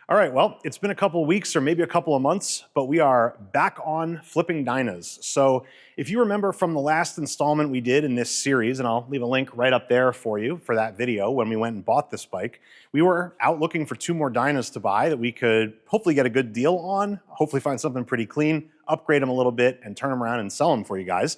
All right, well, it's been a couple of weeks or maybe a couple of months, but we are back on flipping Dynas. So if you remember from the last installment we did in this series, and I'll leave a link right up there for you for that video when we went and bought this bike, we were out looking for 2 more Dynas to buy that we could hopefully get a good deal on, hopefully find something pretty clean, upgrade them a little bit, and turn them around and sell them for you guys.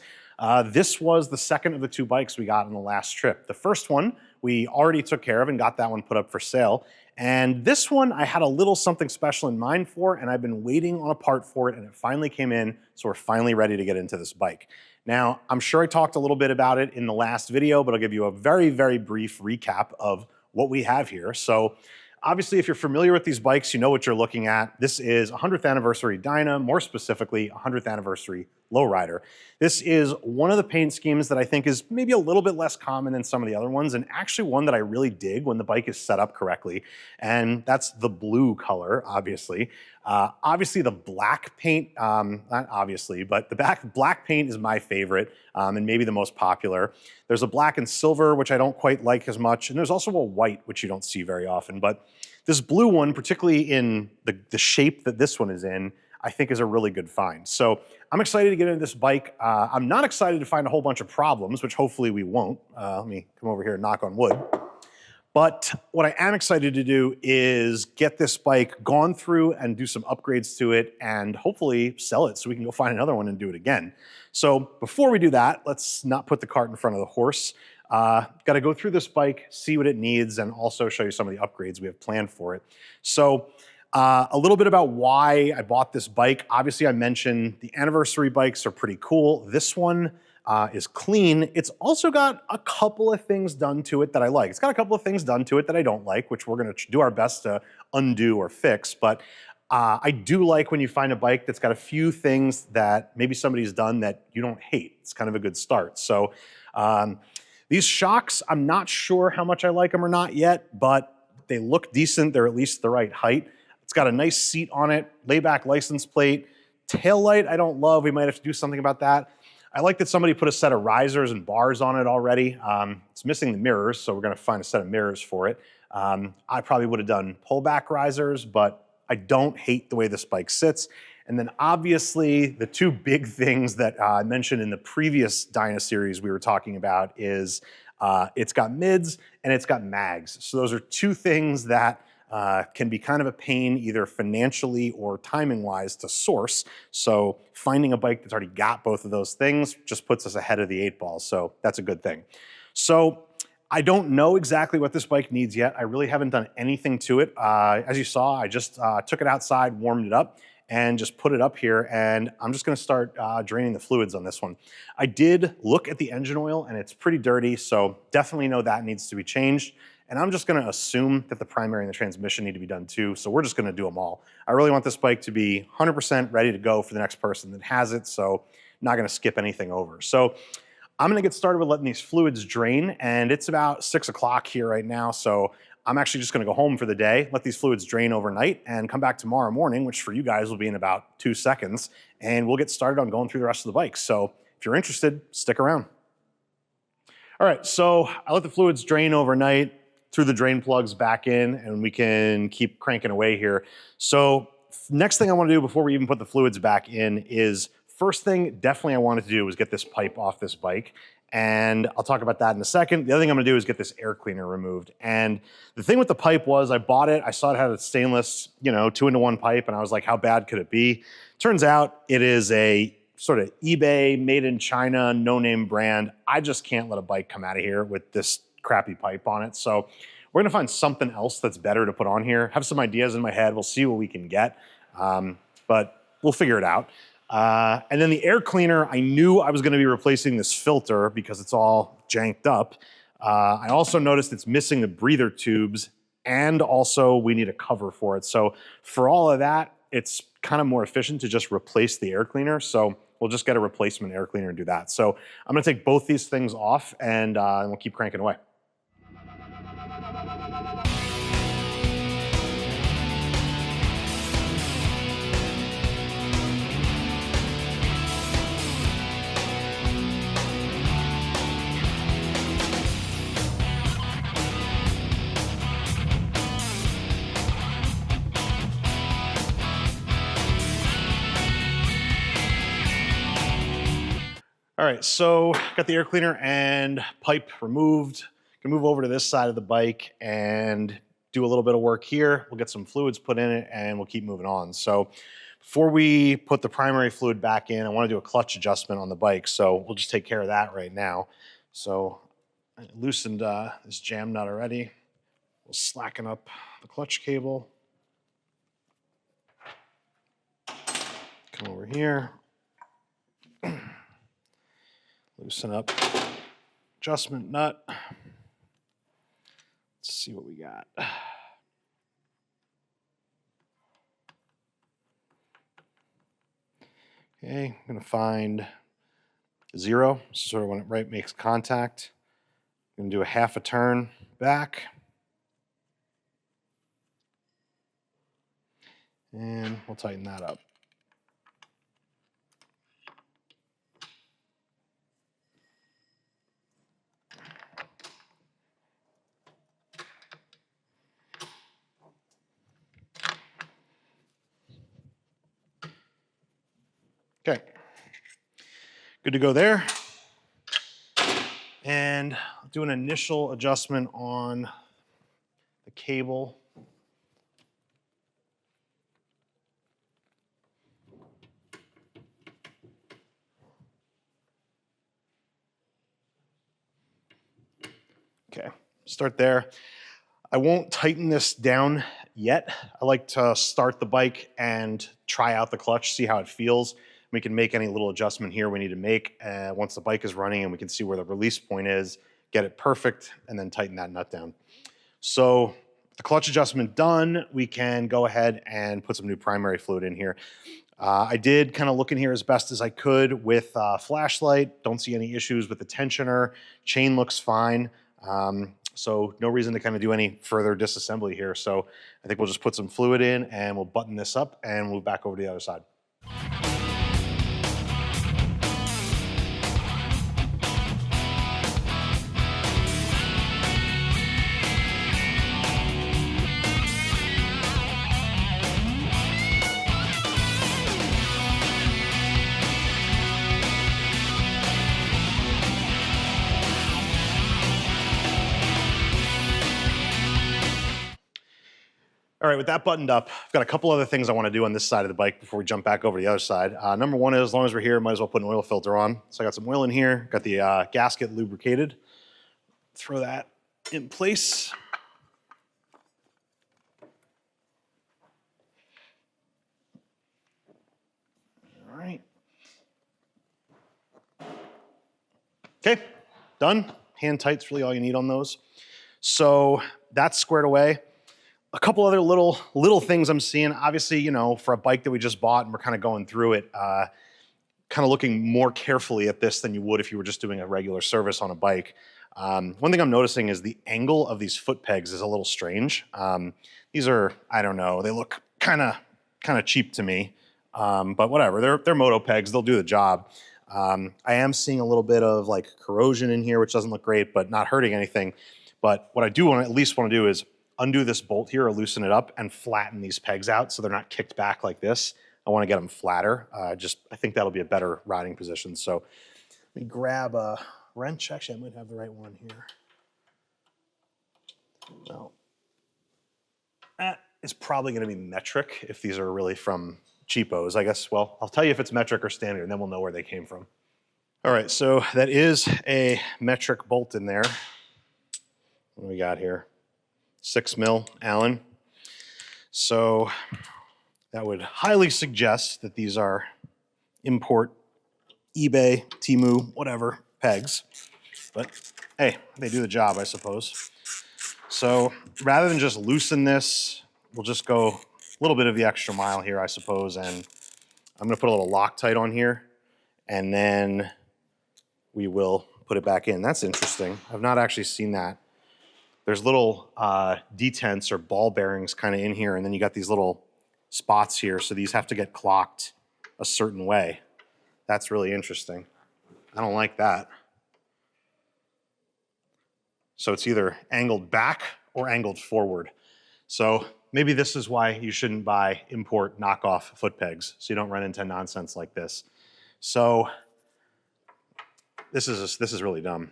This was the second of the 2 bikes we got on the last trip. The first one we already took care of and got that one put up for sale. And this one I had a little something special in mind for, and I've been waiting on a part for it, and it finally came in, so we're finally ready to get into this bike. Now, I'm sure I talked a little bit about it in the last video, but I'll give you a very, very brief recap of what we have here. So obviously, if you're familiar with these bikes, you know what you're looking at. This is 100th anniversary Dyna, more specifically 100th anniversary Lowrider. This is one of the paint schemes that I think is maybe a little bit less common than some of the other ones, and actually one that I really dig when the bike is set up correctly, and that's the blue color, obviously. Obviously the black paint, not obviously, but the black paint is my favorite and maybe the most popular. There's a black and silver, which I don't quite like as much, and there's also a white, which you don't see very often, but this blue one, particularly in the shape that this one is in, I think is a really good find. So I'm excited to get into this bike. I'm not excited to find a whole bunch of problems, which hopefully we won't. Let me come over here and knock on wood. But what I am excited to do is get this bike gone through and do some upgrades to it and hopefully sell it so we can go find another one and do it again. So before we do that, let's not put the cart in front of the horse. Got to go through this bike, see what it needs, and also show you some of the upgrades we have planned for it. So a little bit about why I bought this bike. Obviously, I mentioned the anniversary bikes are pretty cool. This one is clean. It's also got a couple of things done to it that I like. It's got a couple of things done to it that I don't like, which we're going to do our best to undo or fix. But I do like when you find a bike that's got a few things that maybe somebody's done that you don't hate. It's kind of a good start. So these shocks, I'm not sure how much I like them or not yet, but they look decent. They're at least the right height. It's got a nice seat on it, layback license plate. Tail light I don't love. We might have to do something about that. I like that somebody put a set of risers and bars on it already. It's missing the mirrors, so we're going to find a set of mirrors for it. I probably would have done pullback risers, but I don't hate the way this bike sits. And then obviously the 2 big things that I mentioned in the previous Dyna series we were talking about is it's got mids and it's got mags. So those are 2 things that can be kind of a pain either financially or timing-wise to source. So finding a bike that's already got both of those things just puts us ahead of the 8 ball. So that's a good thing. So I don't know exactly what this bike needs yet. I really haven't done anything to it. As you saw, I just took it outside, warmed it up, and just put it up here, and I'm just gonna start draining the fluids on this one. I did look at the engine oil, and it's pretty dirty, so definitely know that needs to be changed. And I'm just gonna assume that the primary and the transmission need to be done too, so we're just gonna do them all. I really want this bike to be 100% ready to go for the next person that has it, so not gonna skip anything over. So I'm gonna get started with letting these fluids drain, and it's about 6 o'clock here right now, so I'm actually just gonna go home for the day, let these fluids drain overnight, and come back tomorrow morning, which for you guys will be in about 2 seconds, and we'll get started on going through the rest of the bike. So if you're interested, stick around. All right, so I let the fluids drain overnight, through the drain plugs back in, and we can keep cranking away here. So next thing I want to do before we even put the fluids back in is, first thing definitely I wanted to do was get this pipe off this bike, and I'll talk about that in a second. The other thing I'm gonna do is get this air cleaner removed. And the thing with the pipe was I bought it, I saw it had a stainless, 2-into-1 pipe, and I was like, how bad could it be? Turns out it is a sort of eBay, made in China, no-name brand. I just can't let a bike come out of here with this crappy pipe on it. So we're gonna find something else that's better to put on here. Have some ideas in my head. We'll see what we can get, but we'll figure it out. And then the air cleaner, I knew I was gonna be replacing this filter because it's all janked up. I also noticed it's missing the breather tubes, and also we need a cover for it. So for all of that, it's kind of more efficient to just replace the air cleaner. So we'll just get a replacement air cleaner and do that. So I'm gonna take both these things off, and we'll keep cranking away. All right, so got the air cleaner and pipe removed. Gonna move over to this side of the bike and do a little bit of work here. We'll get some fluids put in it and we'll keep moving on. So before we put the primary fluid back in, I want to do a clutch adjustment on the bike. So we'll just take care of that right now. So I loosened this jam nut already. We'll slacken up the clutch cable. Come over here. Loosen up adjustment nut. Let's see what we got. Okay, I'm gonna find 0. This is sort of when it right makes contact. I'm gonna do a half a turn back. And we'll tighten that up. Okay, good to go there. And I'll do an initial adjustment on the cable. Okay, start there. I won't tighten this down yet. I like to start the bike and try out the clutch, see how it feels. We can make any little adjustment here we need to make once the bike is running and we can see where the release point is, get it perfect, and then tighten that nut down. So the clutch adjustment done, we can go ahead and put some new primary fluid in here. I did kind of look in here as best as I could with a flashlight. Don't see any issues with the tensioner. Chain looks fine. So no reason to kind of do any further disassembly here. So I think we'll just put some fluid in and we'll button this up and move back over to the other side. All right, with that buttoned up, I've got a couple other things I want to do on this side of the bike before we jump back over to the other side. Number one is, as long as we're here, might as well put an oil filter on. So I got some oil in here, got the gasket lubricated. Throw that in place. All right. Okay, done. Hand tight's really all you need on those. So that's squared away. A couple other little things I'm seeing. Obviously, you know, for a bike that we just bought and we're kind of going through it, kind of looking more carefully at this than you would if you were just doing a regular service on a bike. One thing I'm noticing is the angle of these foot pegs is a little strange. These are, I don't know, they look kind of cheap to me, but whatever. They're moto pegs. They'll do the job. I am seeing a little bit of like corrosion in here, which doesn't look great, but not hurting anything. But what I do at least want to do is undo this bolt here or loosen it up and flatten these pegs out so they're not kicked back like this. I want to get them flatter. I think that'll be a better riding position. So let me grab a wrench. Actually, I might have the right one here. No. That is probably going to be metric if these are really from cheapos. I guess, well, I'll tell you if it's metric or standard and then we'll know where they came from. All right, so that is a metric bolt in there. What do we got here? 6 mil Allen. So that would highly suggest that these are import, eBay, Temu, whatever, pegs. But hey, they do the job, I suppose. So rather than just loosen this, we'll just go a little bit of the extra mile here, I suppose. And I'm gonna put a little Loctite on here and then we will put it back in. That's interesting. I've not actually seen that. There's little detents or ball bearings kind of in here, and then you got these little spots here, so these have to get clocked a certain way. That's really interesting. I don't like that. So it's either angled back or angled forward. So maybe this is why you shouldn't buy import knockoff foot pegs, so you don't run into nonsense like this. So This is really dumb.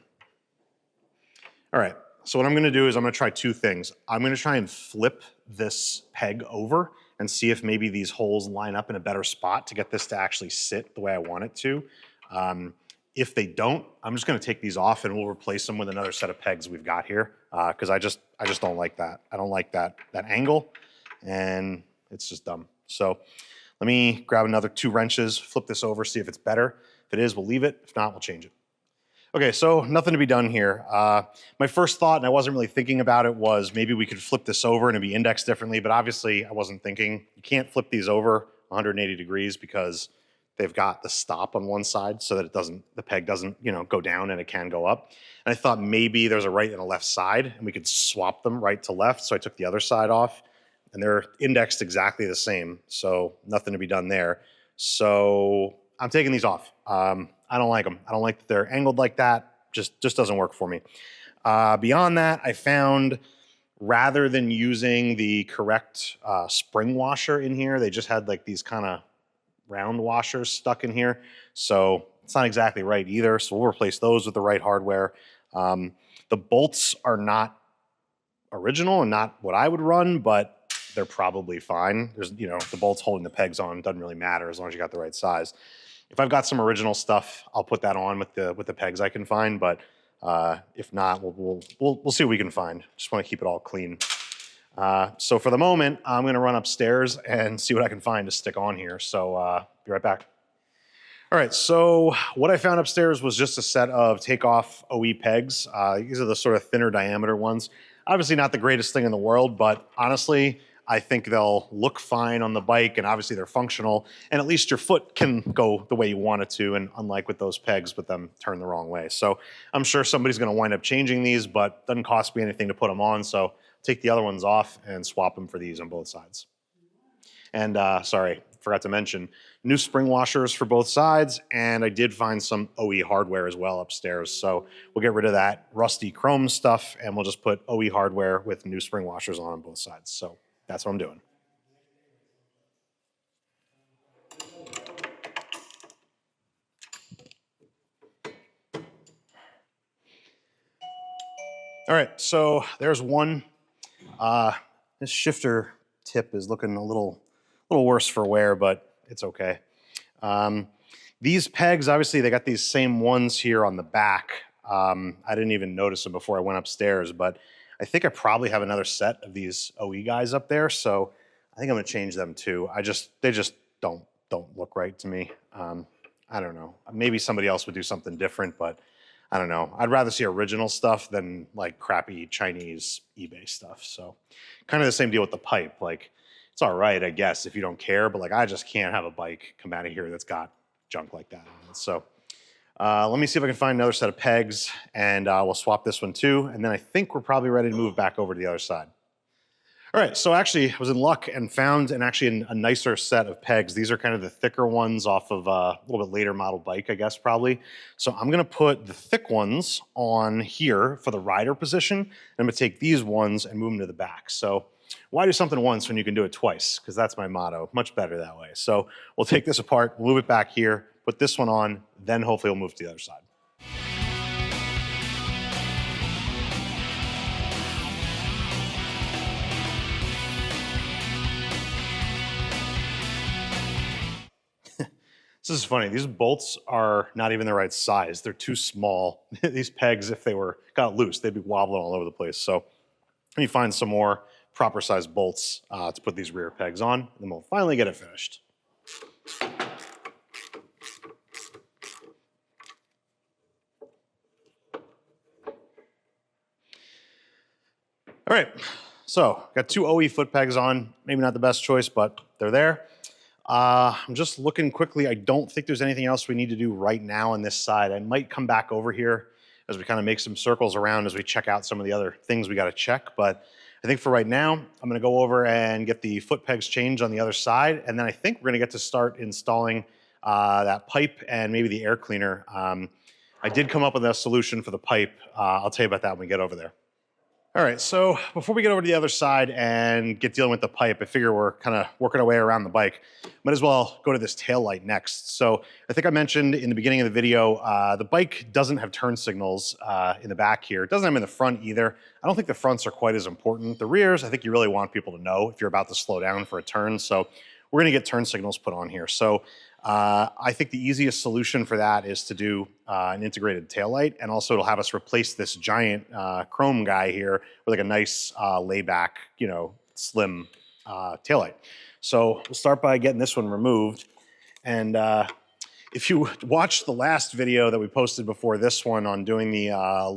All right, so what I'm gonna do is I'm gonna try two things. I'm gonna try and flip this peg over and see if maybe these holes line up in a better spot to get this to actually sit the way I want it to. If they don't, I'm just gonna take these off and we'll replace them with another set of pegs we've got here, because I just don't like that. I don't like that angle, and it's just dumb. So let me grab another 2 wrenches, flip this over, see if it's better. If it is, we'll leave it. If not, we'll change it. Okay, so nothing to be done here. My first thought, and I wasn't really thinking about it, was maybe we could flip this over and it'd be indexed differently, but obviously I wasn't thinking. You can't flip these over 180 degrees because they've got the stop on one side so that it doesn't, the peg doesn't, go down and it can go up. And I thought maybe there's a right and a left side and we could swap them right to left. So I took the other side off and they're indexed exactly the same. So nothing to be done there. So I'm taking these off. I don't like them. I don't like that they're angled like that. Just doesn't work for me. Beyond that, I found rather than using the correct spring washer in here, they just had like these kind of round washers stuck in here. So it's not exactly right either. So we'll replace those with the right hardware. The bolts are not original and not what I would run, but they're probably fine. There's, the bolts holding the pegs on doesn't really matter as long as you got the right size. If I've got some original stuff, I'll put that on with the pegs I can find. But if not, we'll see what we can find. Just want to keep it all clean. So for the moment, I'm going to run upstairs and see what I can find to stick on here. So be right back. All right. So what I found upstairs was just a set of takeoff OE pegs. These are the sort of thinner diameter ones. Obviously not the greatest thing in the world, but honestly, I think they'll look fine on the bike, and obviously they're functional, and at least your foot can go the way you want it to, and unlike with those pegs with them turned the wrong way. So I'm sure somebody's going to wind up changing these, but it doesn't cost me anything to put them on, so take the other ones off and swap them for these on both sides. And sorry, forgot to mention, new spring washers for both sides, and I did find some OE hardware as well upstairs, so we'll get rid of that rusty chrome stuff, and we'll just put OE hardware with new spring washers on both sides. So that's what I'm doing. All right, so there's one. This shifter tip is looking a little worse for wear, but it's okay. These pegs, obviously, they got these same ones here on the back. I didn't even notice them before I went upstairs, but I think I probably have another set of these OE guys up there, so I think I'm gonna change them too. They just don't look right to me. I don't know. Maybe somebody else would do something different, but I don't know. I'd rather see original stuff than like crappy Chinese eBay stuff. So kind of the same deal with the pipe. Like it's all right, I guess, if you don't care, but like I just can't have a bike come out of here that's got junk like that on it. So let me see if I can find another set of pegs, and we'll swap this one too. And then I think we're probably ready to move back over to the other side. All right, so actually I was in luck and found a nicer set of pegs. These are kind of the thicker ones off of a little bit later model bike, I guess, probably. So I'm gonna put the thick ones on here for the rider position, and I'm gonna take these ones and move them to the back. So why do something once when you can do it twice? Because that's my motto, much better that way. So we'll take this apart, move it back here, put this one on, then hopefully we'll move to the other side. This is funny. These bolts are not even the right size. They're too small. These pegs, if they got loose, they'd be wobbling all over the place. So let me find some more proper size bolts to put these rear pegs on, and then we'll finally get it finished. All right, so got 2 OE foot pegs on. Maybe not the best choice, but they're there. I'm just looking quickly. I don't think there's anything else we need to do right now on this side. I might come back over here as we kind of make some circles around as we check out some of the other things we got to check. But I think for right now, I'm going to go over and get the foot pegs changed on the other side. And then I think we're going to get to start installing that pipe and maybe the air cleaner. I did come up with a solution for the pipe. I'll tell you about that when we get over there. All right, so before we get over to the other side and get dealing with the pipe, I figure we're kind of working our way around the bike. Might as well go to this tail light next. So I think I mentioned in the beginning of the video, the bike doesn't have turn signals in the back here. It doesn't have them in the front either. I don't think the fronts are quite as important. The rears, I think you really want people to know if you're about to slow down for a turn. So we're gonna get turn signals put on here. So I think the easiest solution for that is to do an integrated taillight, and also it'll have us replace this giant chrome guy here with like a nice layback, you know, slim taillight. So we'll start by getting this one removed. And if you watched the last video that we posted before this one on doing the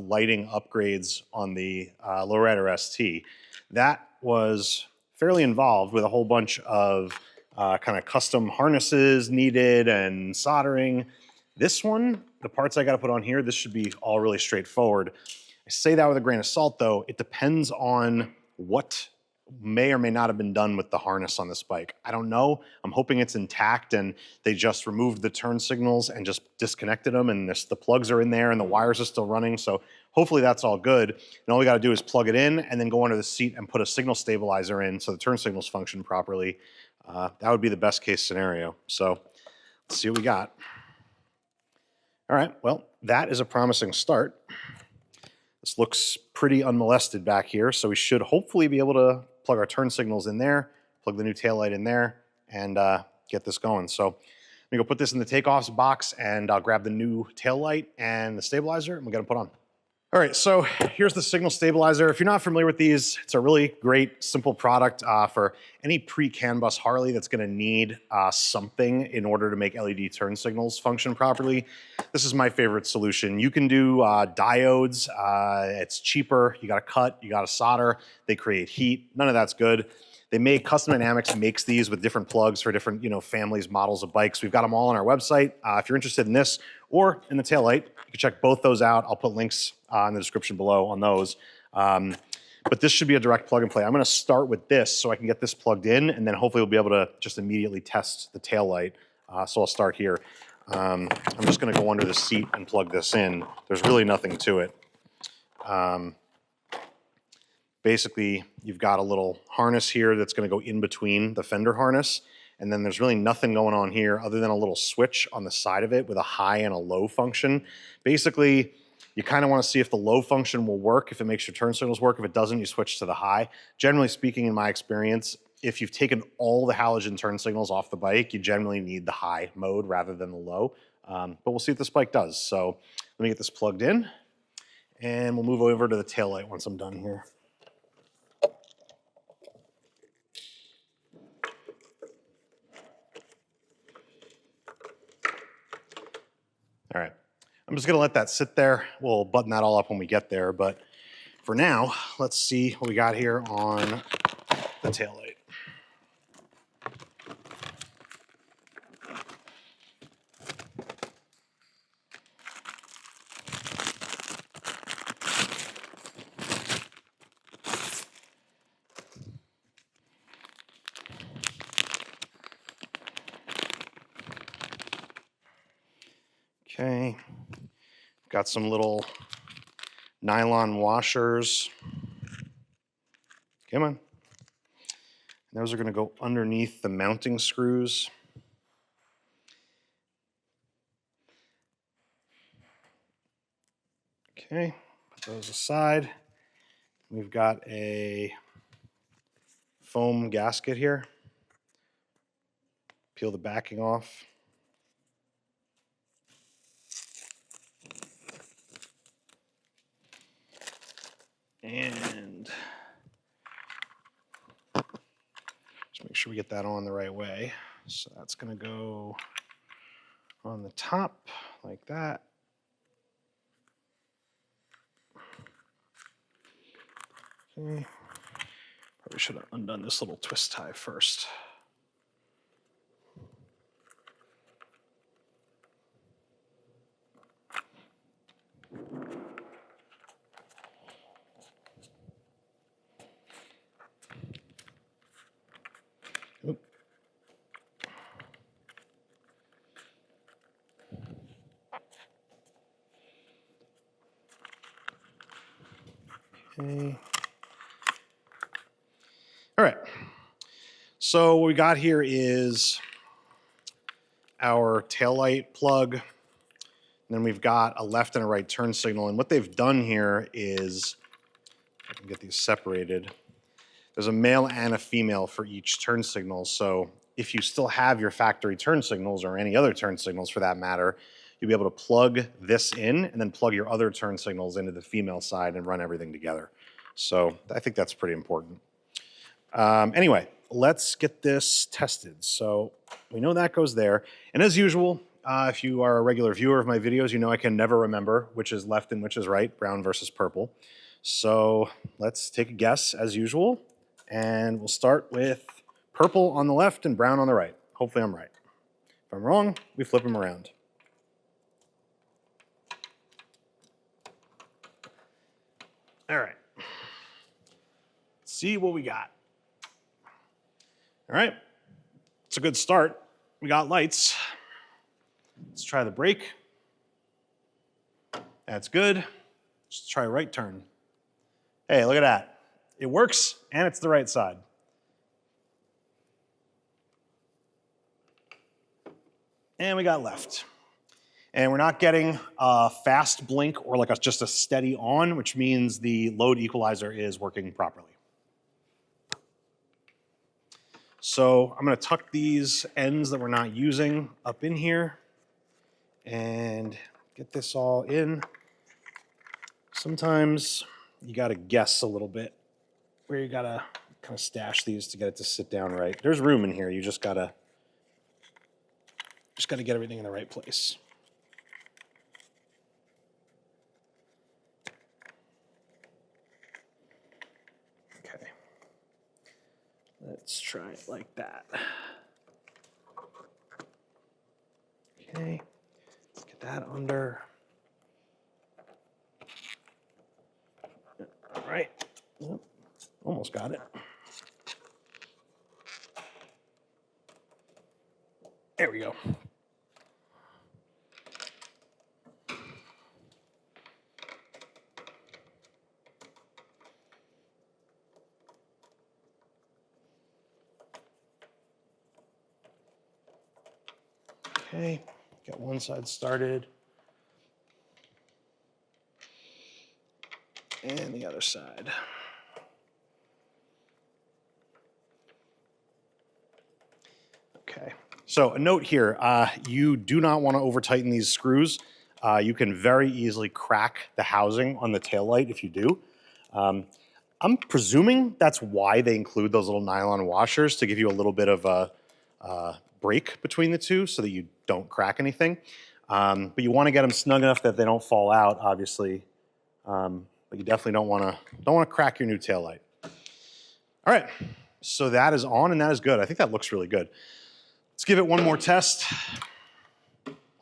lighting upgrades on the Lowrider ST, that was fairly involved with a whole bunch of kind of custom harnesses needed and soldering. This one, the parts I got to put on here, this should be all really straightforward. I say that with a grain of salt though. It depends on what may or may not have been done with the harness on this bike. I don't know. I'm hoping it's intact and they just removed the turn signals and just disconnected them, and the plugs are in there and the wires are still running. So hopefully that's all good. And all we got to do is plug it in and then go under the seat and put a signal stabilizer in so the turn signals function properly. That would be the best case scenario. So let's see what we got. All right, well, that is a promising start. This looks pretty unmolested back here, so we should hopefully be able to plug our turn signals in there, plug the new taillight in there, and get this going. So let me go put this in the takeoffs box, and I'll grab the new taillight and the stabilizer, and we'll get them put on. All right, so here's the signal stabilizer. If you're not familiar with these, it's a really great, simple product for any pre-CAN bus Harley that's gonna need something in order to make LED turn signals function properly. This is my favorite solution. You can do diodes, it's cheaper, you gotta cut, you gotta solder, they create heat, none of that's good. They make, Custom Dynamics makes these with different plugs for different, families, models of bikes. We've got them all on our website. If you're interested in this or in the taillight, you can check both those out. I'll put links in the description below on those. But this should be a direct plug and play. I'm gonna start with this so I can get this plugged in, and then hopefully we'll be able to just immediately test the taillight. So I'll start here. I'm just gonna go under the seat and plug this in. There's really nothing to it. Basically, you've got a little harness here that's gonna go in between the fender harness, and then there's really nothing going on here other than a little switch on the side of it with a high and a low function. Basically, you kind of want to see if the low function will work, if it makes your turn signals work. If it doesn't, you switch to the high. Generally speaking, in my experience, if you've taken all the halogen turn signals off the bike, you generally need the high mode rather than the low. But we'll see what this bike does. So let me get this plugged in, and we'll move over to the taillight once I'm done here. All right, I'm just gonna let that sit there. We'll button that all up when we get there, but for now, let's see what we got here on the taillight. Okay, got some little nylon washers. Come on. Those are going to go underneath the mounting screws. Okay, put those aside. We've got a foam gasket here. Peel the backing off. And just make sure we get that on the right way. So that's going to go on the top like that. Okay. Probably should have undone this little twist tie first. Okay. All right, so what we got here is our taillight plug. And then we've got a left and a right turn signal. And what they've done here is, I can get these separated. There's a male and a female for each turn signal. So if you still have your factory turn signals or any other turn signals for that matter, you'll be able to plug this in and then plug your other turn signals into the female side and run everything together. So I think that's pretty important. Anyway, let's get this tested. So we know that goes there. And as usual, if you are a regular viewer of my videos, you know I can never remember which is left and which is right, brown versus purple. So let's take a guess as usual. And we'll start with purple on the left and brown on the right. Hopefully I'm right. If I'm wrong, we flip them around. All right. Let's see what we got. All right. It's a good start. We got lights. Let's try the brake. That's good. Let's try right turn. Hey, look at that. It works, and it's the right side. And we got left. And we're not getting a fast blink or like just a steady on, which means the load equalizer is working properly. So I'm going to tuck these ends that we're not using up in here and get this all in. Sometimes you got to guess a little bit where you got to kind of stash these to get it to sit down right. There's room in here. You just got to get everything in the right place. Okay. Let's try it like that. Okay. Let's get that under. All right. Yep. Almost got it. There we go. Okay, got one side started. And the other side. Okay, so a note here, you do not want to over tighten these screws. You can very easily crack the housing on the taillight if you do. I'm presuming that's why they include those little nylon washers, to give you a little bit of a break between the two so that you don't crack anything. But you want to get them snug enough that they don't fall out, obviously. But you definitely don't want to crack your new taillight. All right, so that is on and that is good. I think that looks really good. Let's give it one more test.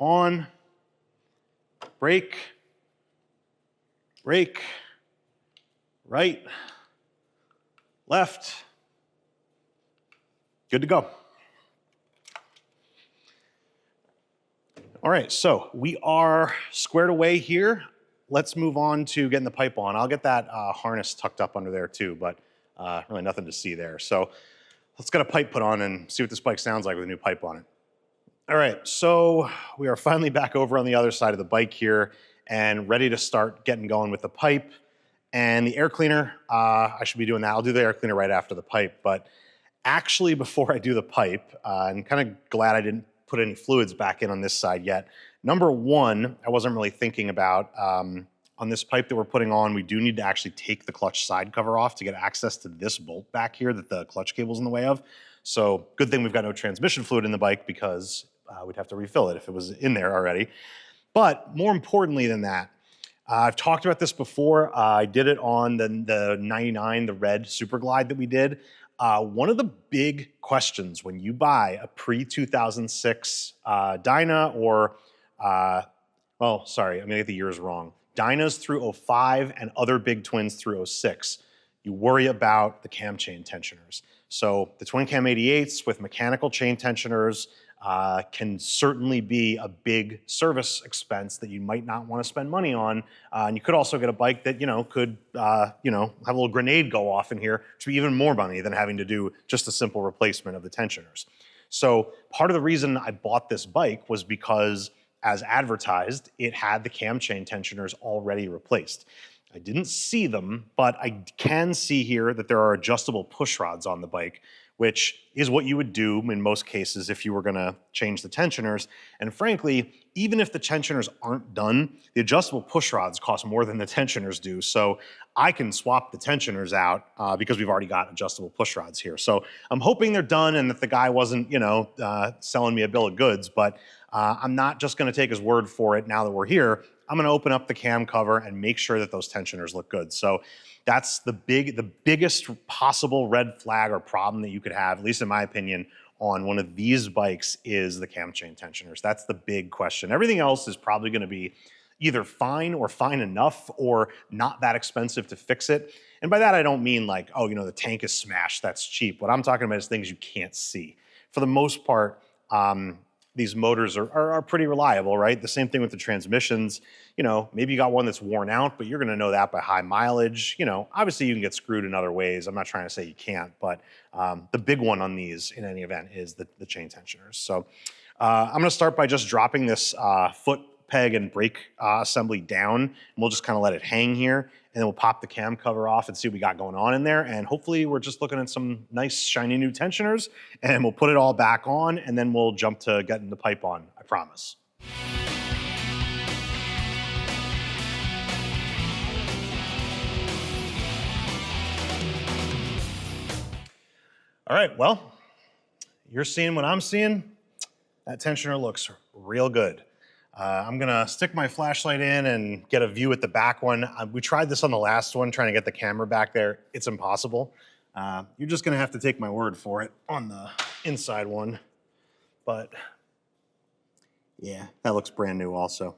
On, brake, brake, right, left. Good to go. All right, so we are squared away here. Let's move on to getting the pipe on. I'll get that harness tucked up under there too, but really nothing to see there. So let's get a pipe put on and see what this bike sounds like with a new pipe on it. All right, so we are finally back over on the other side of the bike here and ready to start getting going with the pipe and the air cleaner. I should be doing that. I'll do the air cleaner right after the pipe, but actually before I do the pipe, I'm kind of glad I didn't put any fluids back in on this side yet. Number one, I wasn't really thinking about, on this pipe that we're putting on, we do need to actually take the clutch side cover off to get access to this bolt back here that the clutch cable's in the way of. So good thing we've got no transmission fluid in the bike, because we'd have to refill it if it was in there already. But more importantly than that, I've talked about this before. I did it on the 99, the red Super Glide that we did. One of the big questions when you buy a pre-2006 Dyna or, well, sorry, I'm gonna get the years wrong. Dynas through 05 and other big twins through 06, you worry about the cam chain tensioners. So the twin cam 88s with mechanical chain tensioners, can certainly be a big service expense that you might not want to spend money on. And you could also get a bike that, could, have a little grenade go off in here, which would be even more money than having to do just a simple replacement of the tensioners. So part of the reason I bought this bike was because, as advertised, it had the cam chain tensioners already replaced. I didn't see them, but I can see here that there are adjustable push rods on the bike, which is what you would do in most cases if you were gonna change the tensioners. And frankly, even if the tensioners aren't done, the adjustable push rods cost more than the tensioners do. So I can swap the tensioners out because we've already got adjustable push rods here. So I'm hoping they're done and that the guy wasn't, selling me a bill of goods, but I'm not just gonna take his word for it now that we're here. I'm gonna open up the cam cover and make sure that those tensioners look good. So that's the biggest possible red flag or problem that you could have, at least in my opinion, on one of these bikes is the cam chain tensioners. That's the big question. Everything else is probably gonna be either fine or fine enough or not that expensive to fix it. And by that, I don't mean like, the tank is smashed, that's cheap. What I'm talking about is things you can't see. For the most part, these motors are pretty reliable, right? The same thing with the transmissions. Maybe you got one that's worn out, but you're gonna know that by high mileage. Obviously you can get screwed in other ways. I'm not trying to say you can't, but the big one on these in any event is the chain tensioners. So I'm gonna start by just dropping this foot peg and brake assembly down, and we'll just kind of let it hang here, and then we'll pop the cam cover off and see what we got going on in there, and hopefully we're just looking at some nice shiny new tensioners, and we'll put it all back on, and then we'll jump to getting the pipe on, I promise. All right, well, you're seeing what I'm seeing. That tensioner looks real good. I'm gonna stick my flashlight in and get a view at the back one. We tried this on the last one, trying to get the camera back there. It's impossible. You're just gonna have to take my word for it on the inside one. But yeah, that looks brand new also.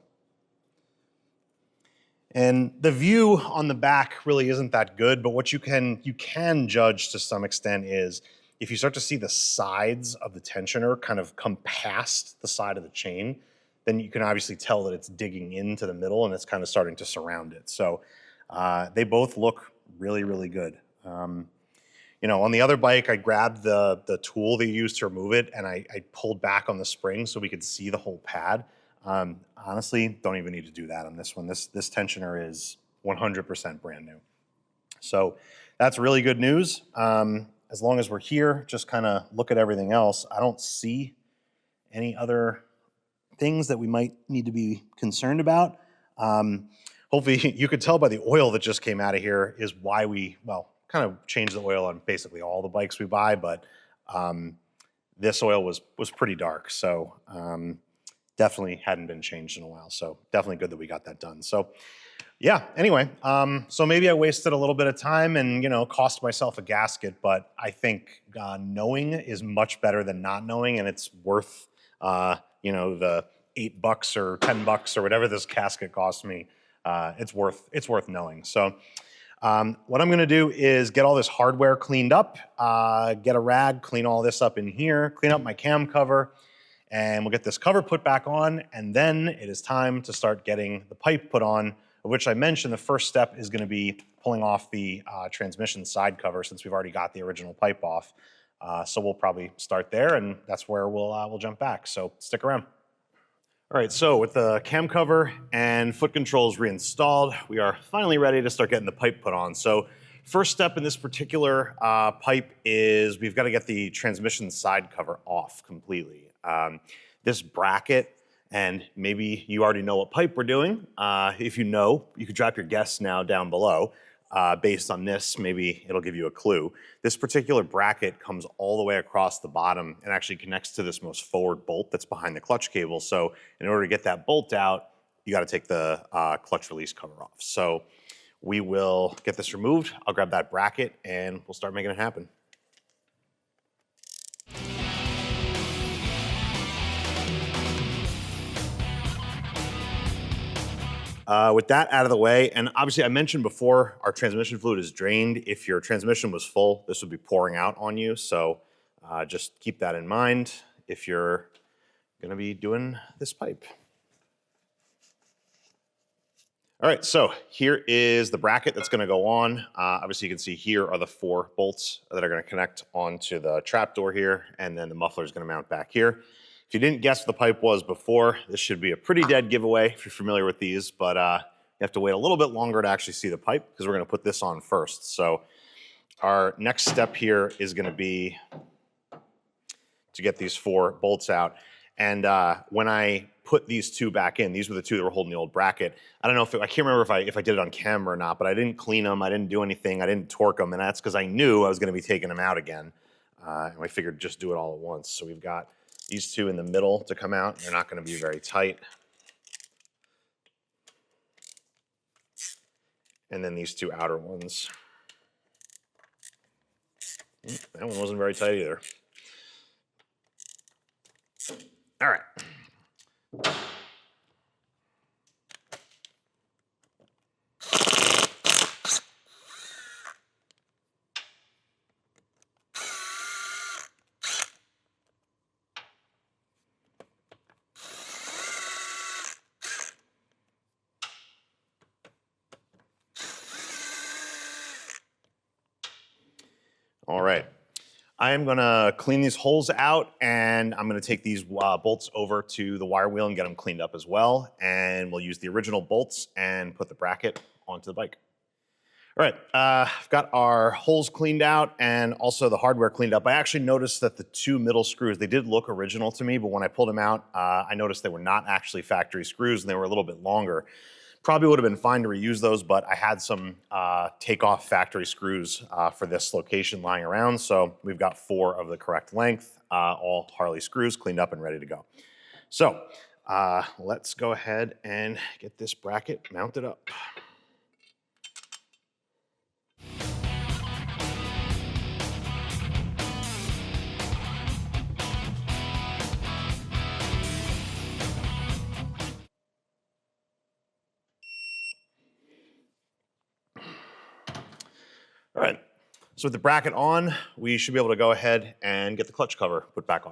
And the view on the back really isn't that good, but what you can judge to some extent is if you start to see the sides of the tensioner kind of come past the side of the chain, then you can obviously tell that it's digging into the middle and it's kind of starting to surround it. So they both look really, really good. On the other bike, I grabbed the tool they used to remove it and I pulled back on the spring so we could see the whole pad. Honestly, don't even need to do that on this one. This tensioner is 100% brand new. So that's really good news. As long as we're here, just kind of look at everything else. I don't see any other things that we might need to be concerned about. Hopefully you could tell by the oil that just came out of here is why we, kind of changed the oil on basically all the bikes we buy, but this oil was pretty dark. So definitely hadn't been changed in a while. So definitely good that we got that done. So yeah, anyway, so maybe I wasted a little bit of time and, cost myself a gasket, but I think knowing is much better than not knowing, and it's worth, the $8 or $10 or whatever this casket cost me. It's worth knowing. So what I'm gonna do is get all this hardware cleaned up, get a rag, clean all this up in here, clean up my cam cover, and we'll get this cover put back on, and then it is time to start getting the pipe put on, of which I mentioned the first step is gonna be pulling off the transmission side cover since we've already got the original pipe off. So we'll probably start there, and that's where we'll jump back, so stick around. All right, so with the cam cover and foot controls reinstalled, we are finally ready to start getting the pipe put on. So first step in this particular pipe is we've got to get the transmission side cover off completely. This bracket, and maybe you already know what pipe we're doing. If you know, you could drop your guess now down below. Based on this, maybe it'll give you a clue. This particular bracket comes all the way across the bottom and actually connects to this most forward bolt that's behind the clutch cable. So in order to get that bolt out, you got to take the clutch release cover off. So we will get this removed. I'll grab that bracket and we'll start making it happen. With that out of the way, and obviously I mentioned before, our transmission fluid is drained. If your transmission was full, this would be pouring out on you. So just keep that in mind. If your gonna be doing this pipe. All right, so here is the bracket that's gonna go on. Obviously you can see here are the 4 bolts that are gonna connect onto the trapdoor here, and then the muffler is gonna mount back here. If you didn't guess what the pipe was before, this should be a pretty dead giveaway if you're familiar with these, but you have to wait a little bit longer to actually see the pipe because we're gonna put this on first. So our next step here is gonna be to get these 4 bolts out. And when I put these 2 back in, these were the 2 that were holding the old bracket. I don't know if I can't remember if I did it on camera or not, but I didn't clean them, I didn't do anything, I didn't torque them, and that's because I knew I was going to be taking them out again. And I figured just do it all at once. So we've got these 2 in the middle to come out. They're not going to be very tight. And then these 2 outer ones. That one wasn't very tight either. All right. All right. I am gonna clean these holes out, and I'm gonna take these bolts over to the wire wheel and get them cleaned up as well. And we'll use the original bolts and put the bracket onto the bike. All right, I've got our holes cleaned out and also the hardware cleaned up. I actually noticed that the 2 middle screws, they did look original to me, but when I pulled them out, I noticed they were not actually factory screws and they were a little bit longer. Probably would have been fine to reuse those, but I had some take-off factory screws for this location lying around, so we've got 4 of the correct length, all Harley screws cleaned up and ready to go. So let's go ahead and get this bracket mounted up. All right, so with the bracket on, we should be able to go ahead and get the clutch cover put back on.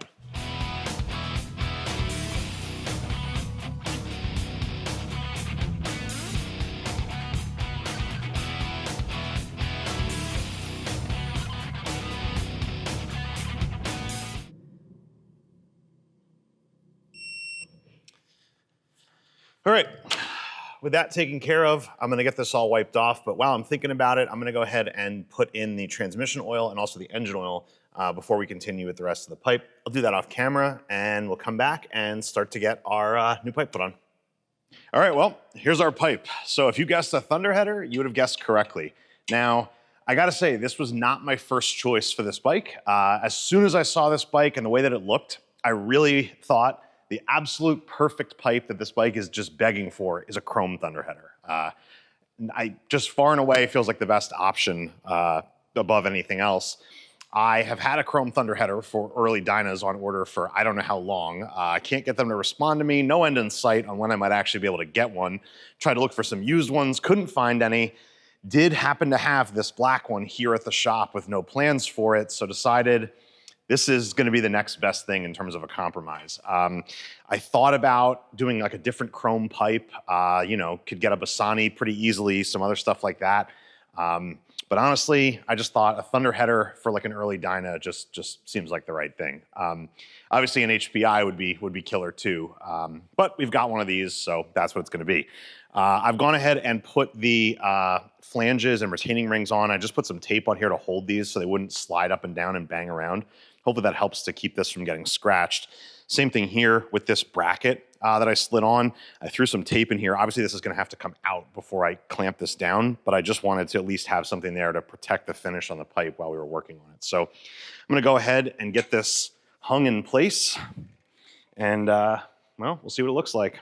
All right. With that taken care of, I'm gonna get this all wiped off, but while I'm thinking about it, I'm gonna go ahead and put in the transmission oil and also the engine oil before we continue with the rest of the pipe. I'll do that off camera and we'll come back and start to get our new pipe put on. All right, well, here's our pipe. So if you guessed a Thunderheader, you would have guessed correctly. Now, I gotta say, this was not my first choice for this bike. As soon as I saw this bike and the way that it looked, I really thought the absolute perfect pipe that this bike is just begging for is a chrome Thunderheader. Just far and away feels like the best option above anything else. I have had a chrome Thunderheader for early Dynas on order for I don't know how long. I can't get them to respond to me, no end in sight on when I might actually be able to get one. Tried to look for some used ones, couldn't find any. Did happen to have this black one here at the shop with no plans for it, so decided this is gonna be the next best thing in terms of a compromise. I thought about doing like a different chrome pipe, you know, could get a Bassani pretty easily, some other stuff like that. But honestly, I just thought a Thunderheader for like an early Dyna just seems like the right thing. Obviously an HPI would be killer too, but we've got one of these, so that's what it's gonna be. I've gone ahead and put the flanges and retaining rings on. I just put some tape on here to hold these so they wouldn't slide up and down and bang around. Hopefully that helps to keep this from getting scratched. Same thing here with this bracket that I slid on. I threw some tape in here. Obviously this is gonna have to come out before I clamp this down, but I just wanted to at least have something there to protect the finish on the pipe while we were working on it. So I'm gonna go ahead and get this hung in place and well, we'll see what it looks like.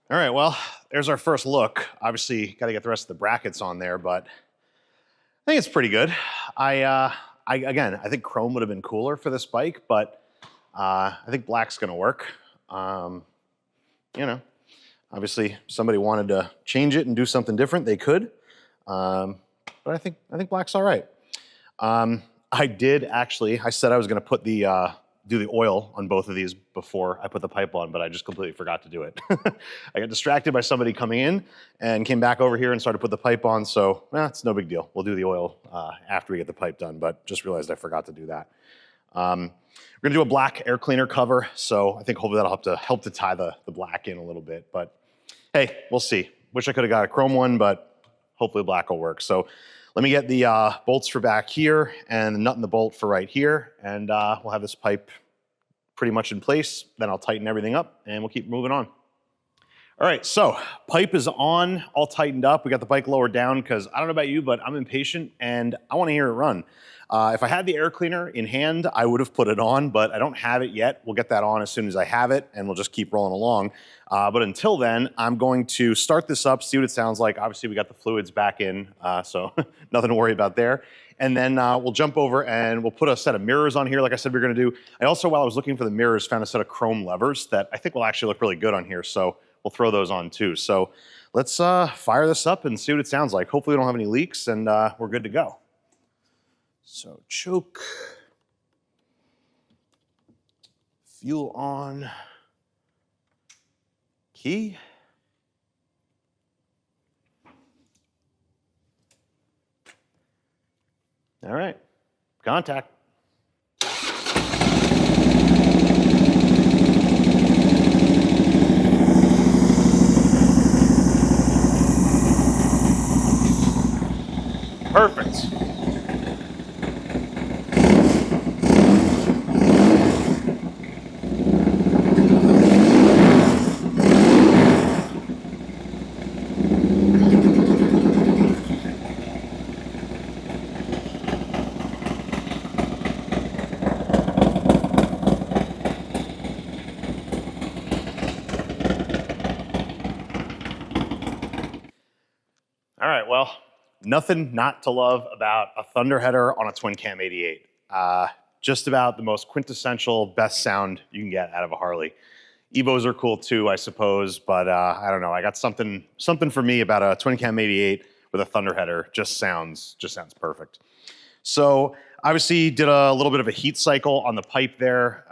All right, well, there's our first look. Obviously, got to get the rest of the brackets on there, but I think it's pretty good. Again, I think chrome would have been cooler for this bike, but I think black's gonna work. You know, obviously somebody wanted to change it and do something different, they could. But I think black's all right. I did actually, I said I was gonna put the, do the oil on both of these before I put the pipe on, but I just completely forgot to do it. I got distracted by somebody coming in and came back over here and started to put the pipe on, so it's no big deal. We'll do the oil after we get the pipe done, but just realized I forgot to do that. We're gonna do a black air cleaner cover, so I think hopefully that'll help to tie the black in a little bit, but hey, we'll see. Wish I could have got a chrome one, but hopefully black will work. So let me get the bolts for back here and the nut and the bolt for right here, and we'll have this pipe pretty much in place. Then I'll tighten everything up and we'll keep moving on. All right, so pipe is on, all tightened up. We got the bike lowered down because I don't know about you, but I'm impatient and I want to hear it run. If I had the air cleaner in hand, I would have put it on, but I don't have it yet. We'll get that on as soon as I have it and we'll just keep rolling along. But until then, I'm going to start this up, see what it sounds like. Obviously, we got the fluids back in, so nothing to worry about there. And then we'll jump over and we'll put a set of mirrors on here like I said we were gonna do. I also, while I was looking for the mirrors, found a set of chrome levers that I think will actually look really good on here, so we'll throw those on too. So let's fire this up and see what it sounds like. Hopefully we don't have any leaks and we're good to go. So choke, fuel on, key. All right, contact. Perfect. All right, well, nothing not to love about a thunder header on a twin cam 88. Just about the most quintessential best sound you can get out of a Harley. Evos are cool too, I suppose, but I don't know. I got something for me about a twin cam 88 with a thunder header. Just sounds perfect. So obviously did a little bit of a heat cycle on the pipe there.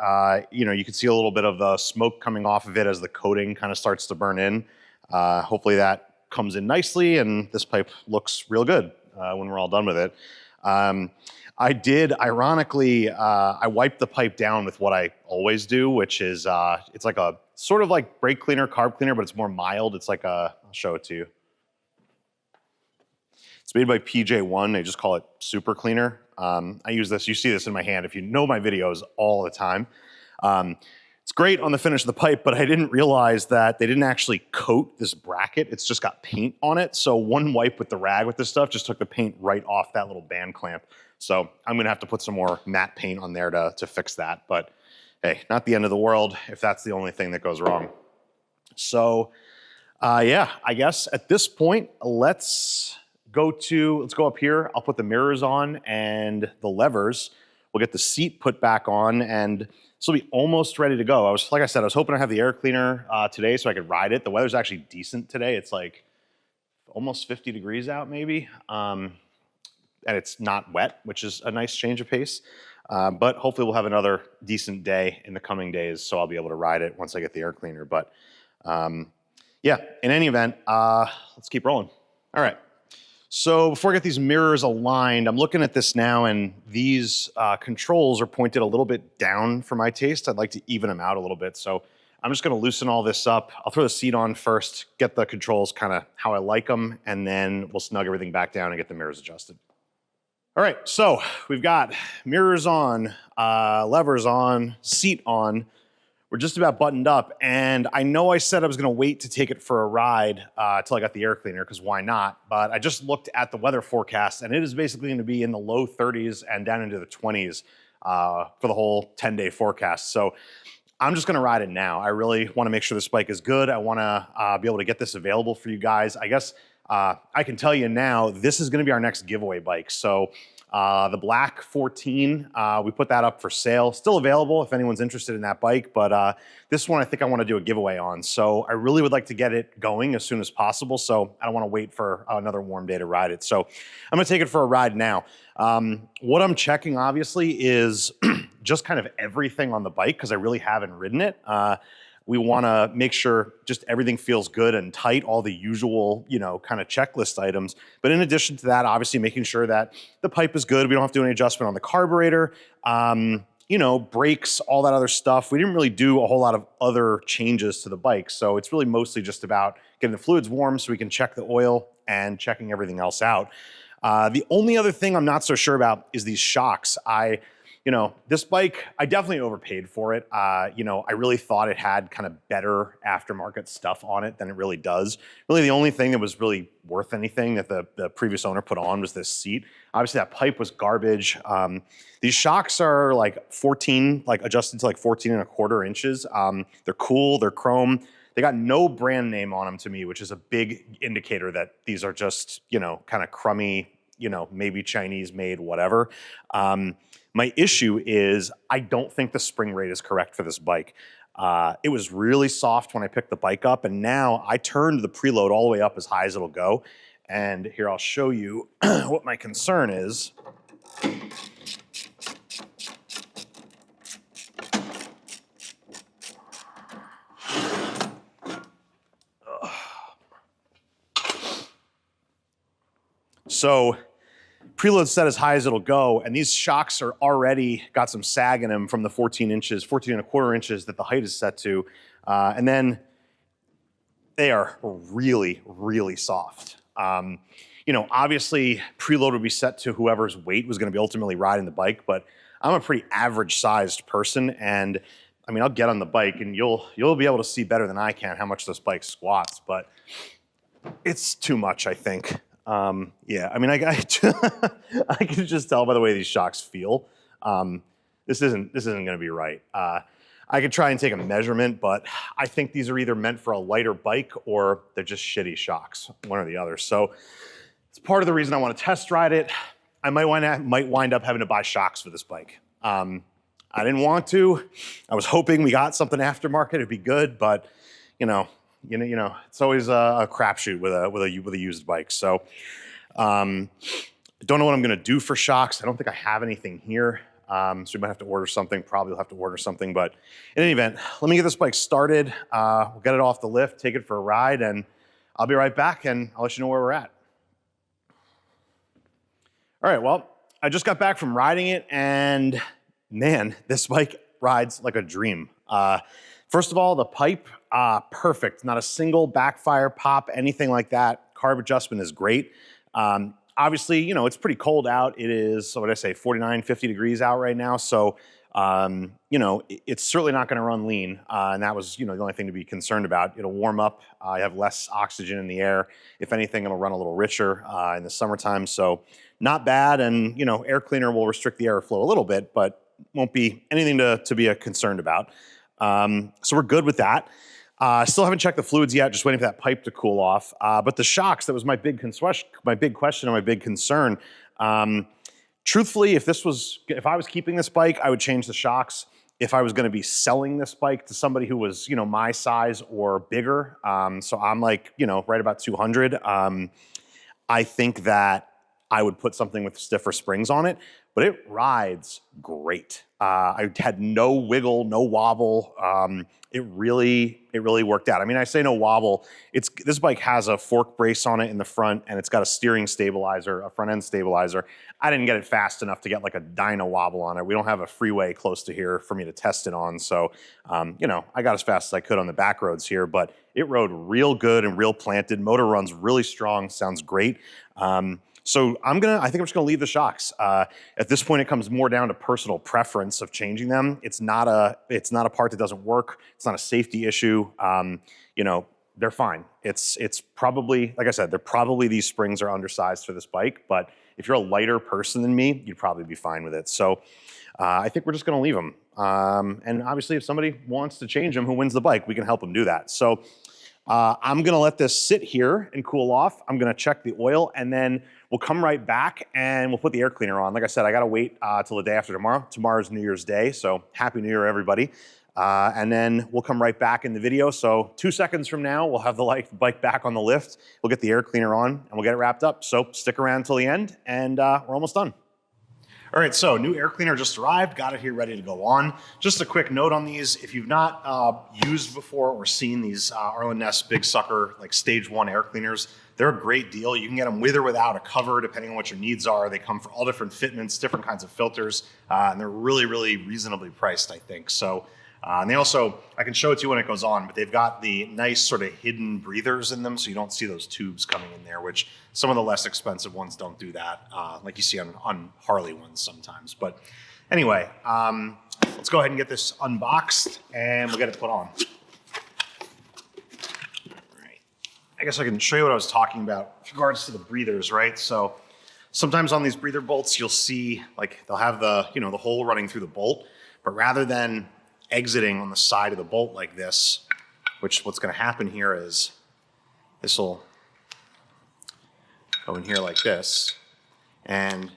You know, you can see a little bit of the smoke coming off of it as the coating kind of starts to burn in. Hopefully that comes in nicely and this pipe looks real good when we're all done with it. I did, ironically, I wiped the pipe down with what I always do, which is, it's like a sort of like brake cleaner, carb cleaner, but it's more mild. It's like I'll show it to you. It's made by PJ1. They just call it super cleaner. I use this, you see this in my hand if you know my videos all the time. It's great on the finish of the pipe, but I didn't realize that they didn't actually coat this bracket. It's just got paint on it. So one wipe with the rag with this stuff just took the paint right off that little band clamp. So I'm gonna have to put some more matte paint on there to fix that. But hey, not the end of the world if that's the only thing that goes wrong. So yeah, I guess at this point, let's go up here. I'll put the mirrors on and the levers. We'll get the seat put back on and this will be almost ready to go. Like I said, I was hoping to have the air cleaner today so I could ride it. The weather's actually decent today. It's like almost 50 degrees out maybe. And it's not wet, which is a nice change of pace. But hopefully we'll have another decent day in the coming days so I'll be able to ride it once I get the air cleaner. But yeah, in any event, let's keep rolling. All right. So before I get these mirrors aligned, I'm looking at this now and these controls are pointed a little bit down for my taste. I'd like to even them out a little bit. So I'm just gonna loosen all this up. I'll throw the seat on first, get the controls kind of how I like them, and then we'll snug everything back down and get the mirrors adjusted. All right, so we've got mirrors on, levers on, seat on. We're just about buttoned up, and I know I said I was gonna wait to take it for a ride till I got the air cleaner, because why not? But I just looked at the weather forecast, and it is basically gonna be in the low 30s and down into the 20s for the whole 10-day forecast. So I'm just gonna ride it now. I really wanna make sure this bike is good. I wanna be able to get this available for you guys. I guess I can tell you now, this is gonna be our next giveaway bike. So the black 14, we put that up for sale. Still available if anyone's interested in that bike, but this one I think I wanna do a giveaway on. So I really would like to get it going as soon as possible, so I don't wanna wait for another warm day to ride it. So I'm gonna take it for a ride now. What I'm checking obviously is just kind of everything on the bike because I really haven't ridden it. We want to make sure just everything feels good and tight, all the usual, kind of checklist items. But in addition to that, obviously making sure that the pipe is good. We don't have to do any adjustment on the carburetor, brakes, all that other stuff. We didn't really do a whole lot of other changes to the bike. So it's really mostly just about getting the fluids warm so we can check the oil and checking everything else out. The only other thing I'm not so sure about is these shocks. This bike, I definitely overpaid for it. I really thought it had kind of better aftermarket stuff on it than it really does. Really, the only thing that was really worth anything that the previous owner put on was this seat. Obviously, that pipe was garbage. These shocks are like 14, like adjusted to like 14.25 inches. They're cool, they're chrome. They got no brand name on them to me, which is a big indicator that these are just, kind of crummy, maybe Chinese made, whatever. My issue is I don't think the spring rate is correct for this bike. It was really soft when I picked the bike up, and now I turned the preload all the way up as high as it'll go. And here, I'll show you what my concern is. So preload set as high as it'll go, and these shocks are already got some sag in them from the 14.25 inches that the height is set to, and then they are really, really soft. Obviously preload would be set to whoever's weight was going to be ultimately riding the bike, but I'm a pretty average-sized person, and I'll get on the bike, and you'll be able to see better than I can how much this bike squats, but it's too much, I think. I can just tell by the way these shocks feel. This isn't going to be right. I could try and take a measurement, but I think these are either meant for a lighter bike or they're just shitty shocks, one or the other. So it's part of the reason I want to test ride it. I might wind up having to buy shocks for this bike. I didn't want to. I was hoping we got something aftermarket, it'd be good, but it's always a crapshoot with a used bike. So, don't know what I'm gonna do for shocks. I don't think I have anything here. So we might have to order something. Probably will have to order something. But in any event, let me get this bike started. We'll get it off the lift, take it for a ride, and I'll be right back and I'll let you know where we're at. All right. Well, I just got back from riding it, and man, this bike rides like a dream. First of all, the pipe, perfect. Not a single backfire, pop, anything like that. Carb adjustment is great. Obviously, it's pretty cold out. It is, 49, 50 degrees out right now. So, it's certainly not going to run lean. And that was, the only thing to be concerned about. It'll warm up. You have less oxygen in the air. If anything, it'll run a little richer in the summertime. So not bad. And, air cleaner will restrict the airflow a little bit, but won't be anything to be concerned about. So we're good with that. Still haven't checked the fluids yet, just waiting for that pipe to cool off. But the shocks, that was my big question and my big concern. Truthfully, if I was keeping this bike, I would change the shocks. If I was going to be selling this bike to somebody who was, my size or bigger, so I'm like, right about 200, I think that I would put something with stiffer springs on it, but it rides great. I had no wiggle, no wobble. It really worked out. I say no wobble. This bike has a fork brace on it in the front, and it's got a steering stabilizer, a front end stabilizer. I didn't get it fast enough to get like a Dyna wobble on it. We don't have a freeway close to here for me to test it on. So, I got as fast as I could on the back roads here, but it rode real good and real planted. Motor runs really strong, sounds great. So I think I'm just gonna leave the shocks. At this point, it comes more down to personal preference of changing them. It's not a part that doesn't work. It's not a safety issue. They're fine. It's probably, like I said, these springs are undersized for this bike, but if you're a lighter person than me, you'd probably be fine with it. So I think we're just gonna leave them. And obviously if somebody wants to change them who wins the bike, we can help them do that. So I'm gonna let this sit here and cool off. I'm gonna check the oil, and then we'll come right back and we'll put the air cleaner on. Like I said, I gotta wait till the day after tomorrow. Tomorrow's New Year's Day, so Happy New Year, everybody. And then we'll come right back in the video. So 2 seconds from now, we'll have the bike back on the lift. We'll get the air cleaner on and we'll get it wrapped up. So stick around till the end, and we're almost done. All right, so new air cleaner just arrived, got it here ready to go on. Just a quick note on these, if you've not used before or seen these Arlen Ness Big Sucker like stage 1 air cleaners, they're a great deal. You can get them with or without a cover, depending on what your needs are. They come for all different fitments, different kinds of filters, and they're really, really reasonably priced, I think. So, and they also, I can show it to you when it goes on, but they've got the nice sort of hidden breathers in them, so you don't see those tubes coming in there, which some of the less expensive ones don't do that, like you see on Harley ones sometimes. But anyway, let's go ahead and get this unboxed, and we'll get it put on. Right. I guess I can show you what I was talking about with regards to the breathers, right? So sometimes on these breather bolts, you'll see, like, they'll have the, you know, the hole running through the bolt, but rather than exiting on the side of the bolt like this, which what's going to happen here is this will go in here like this, and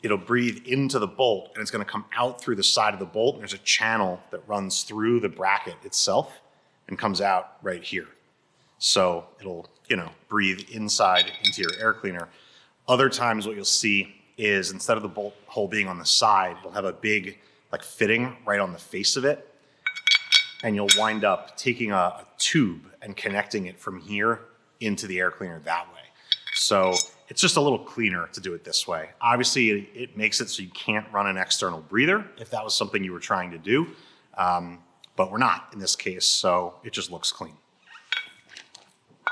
it'll breathe into the bolt, and it's going to come out through the side of the bolt, and there's a channel that runs through the bracket itself and comes out right here. So it'll, you know, breathe inside into your air cleaner. Other times what you'll see is instead of the bolt hole being on the side, it'll have a big like fitting right on the face of it, and you'll wind up taking a tube and connecting it from here into the air cleaner that way. So it's just a little cleaner to do it this way. Obviously, it makes it so you can't run an external breather if that was something you were trying to do, but we're not in this case, so it just looks clean.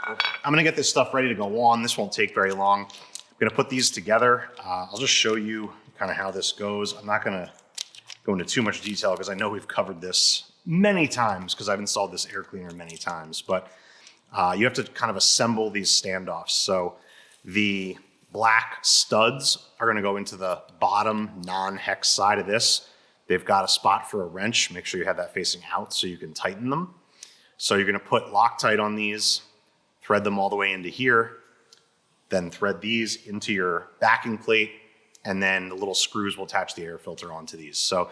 I'm gonna get this stuff ready to go on. This won't take very long. I'm gonna put these together. I'll just show you kind of how this goes. I'm not gonna go into too much detail because I know we've covered this many times because I've installed this air cleaner many times, but you have to kind of assemble these standoffs. So the black studs are gonna go into the bottom non-hex side of this. They've got a spot for a wrench. Make sure you have that facing out so you can tighten them. So you're gonna put Loctite on these, thread them all the way into here, then thread these into your backing plate, and then the little screws will attach the air filter onto these. So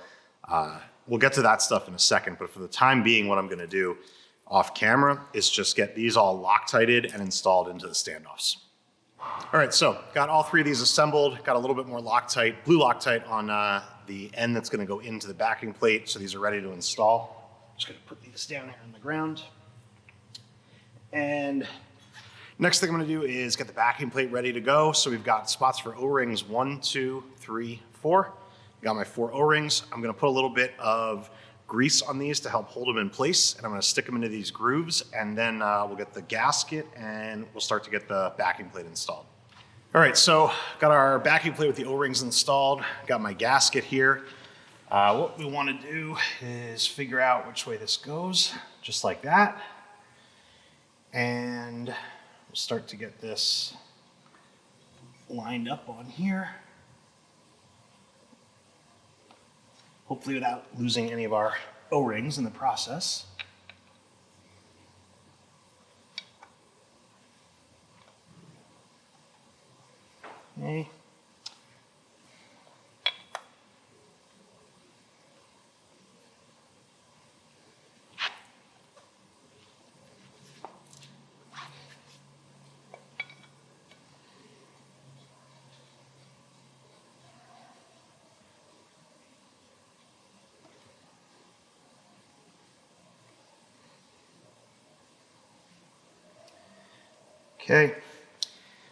we'll get to that stuff in a second, but for the time being, what I'm gonna do off camera is just get these all Loctited and installed into the standoffs. All right, so got all 3 of these assembled, got a little bit more Loctite, blue Loctite on the end that's gonna go into the backing plate, so these are ready to install. Just gonna put these down here on the ground. And next thing I'm gonna do is get the backing plate ready to go. So we've got spots for O-rings, 1, 2, 3, 4. Got my 4 O-rings. I'm gonna put a little bit of grease on these to help hold them in place, and I'm gonna stick them into these grooves, and then we'll get the gasket and we'll start to get the backing plate installed. All right, so got our backing plate with the O-rings installed, got my gasket here. What we wanna do is figure out which way this goes, just like that. And we'll start to get this lined up on here. Hopefully without losing any of our O-rings in the process. Okay. Okay,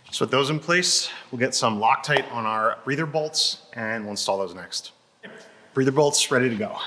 so with those in place, we'll get some Loctite on our breather bolts and we'll install those next. Breather bolts ready to go.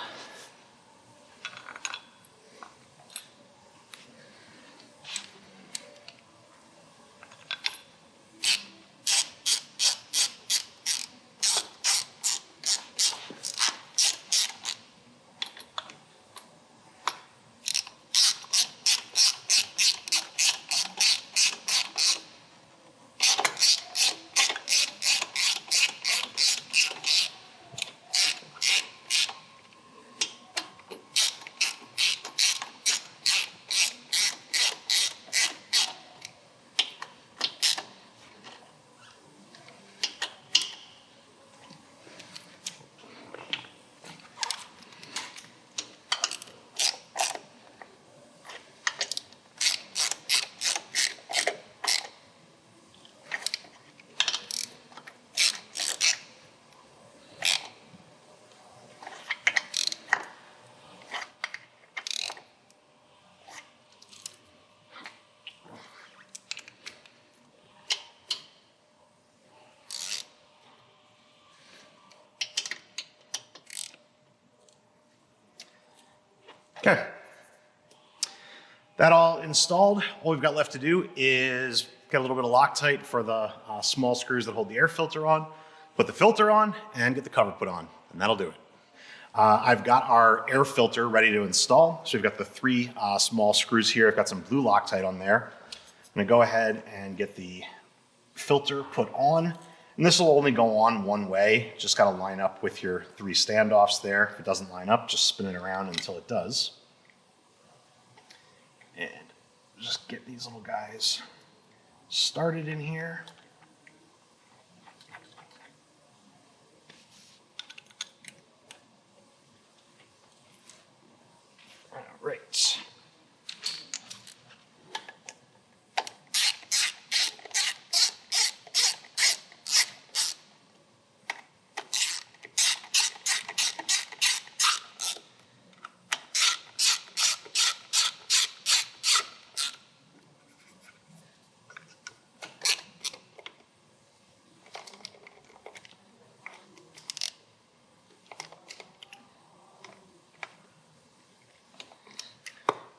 That all installed, all we've got left to do is get a little bit of Loctite for the small screws that hold the air filter on, put the filter on, and get the cover put on, and that'll do it. I've got our air filter ready to install. So we've got the 3 small screws here. I've got some blue Loctite on there. I'm gonna go ahead and get the filter put on. And this will only go on one way. Just gotta line up with your 3 standoffs there. If it doesn't line up, just spin it around until it does. And just get these little guys started in here. All right.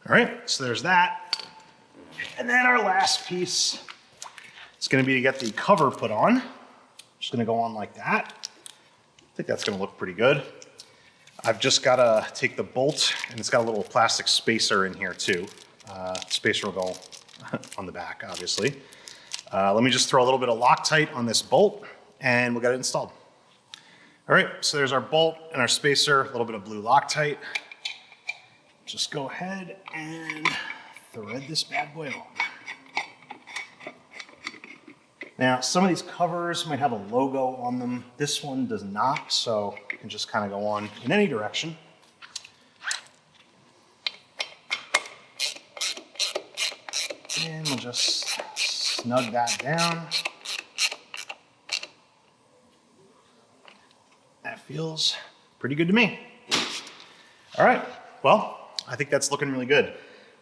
All right, so there's that. And then our last piece is gonna be to get the cover put on. Just gonna go on like that. I think that's gonna look pretty good. I've just gotta take the bolt, and it's got a little plastic spacer in here too. Spacer will go on the back, obviously. Let me just throw a little bit of Loctite on this bolt, and we'll get it installed. All right, so there's our bolt and our spacer, a little bit of blue Loctite. Just go ahead and thread this bad boy on. Now, some of these covers might have a logo on them. This one does not, so you can just kind of go on in any direction. And we'll just snug that down. That feels pretty good to me. All right, well, I think that's looking really good.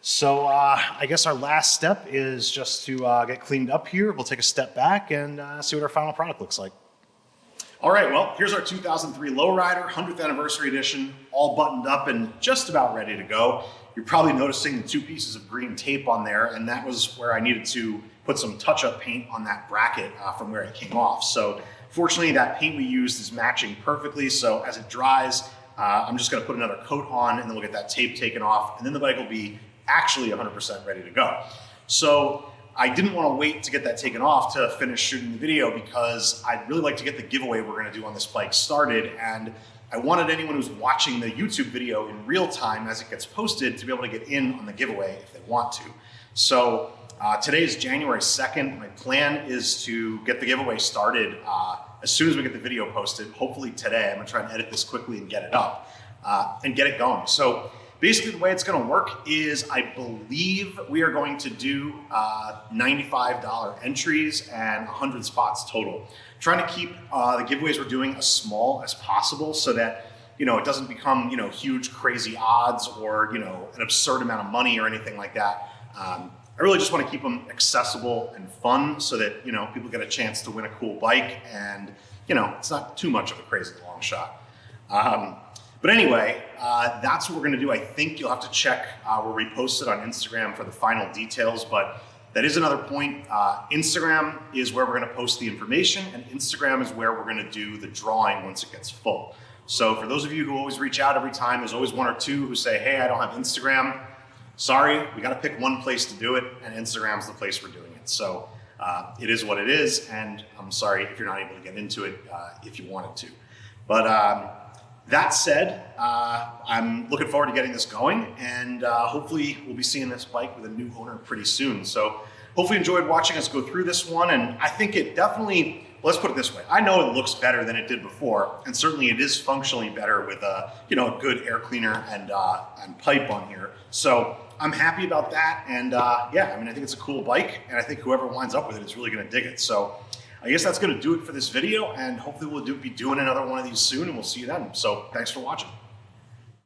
So I guess our last step is just to get cleaned up here. We'll take a step back and see what our final product looks like. All right, well, here's our 2003 Lowrider 100th Anniversary Edition, all buttoned up and just about ready to go. You're probably noticing the 2 pieces of green tape on there, and that was where I needed to put some touch-up paint on that bracket from where it came off. So fortunately, that paint we used is matching perfectly, so as it dries, I'm just gonna put another coat on, and then we'll get that tape taken off, and then the bike will be actually 100% ready to go. So I didn't want to wait to get that taken off to finish shooting the video, because I'd really like to get the giveaway we're gonna do on this bike started, and I wanted anyone who's watching the YouTube video in real time as it gets posted to be able to get in on the giveaway if they want to. So today is January 2nd. My plan is to get the giveaway started as soon as we get the video posted, hopefully today. I'm gonna try and edit this quickly and get it up and get it going. So basically the way it's gonna work is I believe we are going to do $95 entries and 100 spots total. Trying to keep the giveaways we're doing as small as possible so that it doesn't become huge crazy odds or an absurd amount of money or anything like that. I really just want to keep them accessible and fun so that people get a chance to win a cool bike, and it's not too much of a crazy long shot. But anyway, that's what we're gonna do. I think you'll have to check where we post it on Instagram for the final details, but that is another point. Instagram is where we're gonna post the information, and Instagram is where we're gonna do the drawing once it gets full. So for those of you who always reach out every time, there's always 1 or 2 who say, hey, I don't have Instagram. Sorry, we gotta pick one place to do it, and Instagram's the place we're doing it. So it is what it is, and I'm sorry if you're not able to get into it if you wanted to. But that said, I'm looking forward to getting this going, and hopefully we'll be seeing this bike with a new owner pretty soon. So hopefully you enjoyed watching us go through this one, and I think it definitely, let's put it this way, I know it looks better than it did before, and certainly it is functionally better with a a good air cleaner and pipe on here. So I'm happy about that, and yeah, I mean, I think it's a cool bike, and I think whoever winds up with it is really gonna dig it. So I guess that's gonna do it for this video, and hopefully we'll be doing another one of these soon, and we'll see you then. So thanks for watching.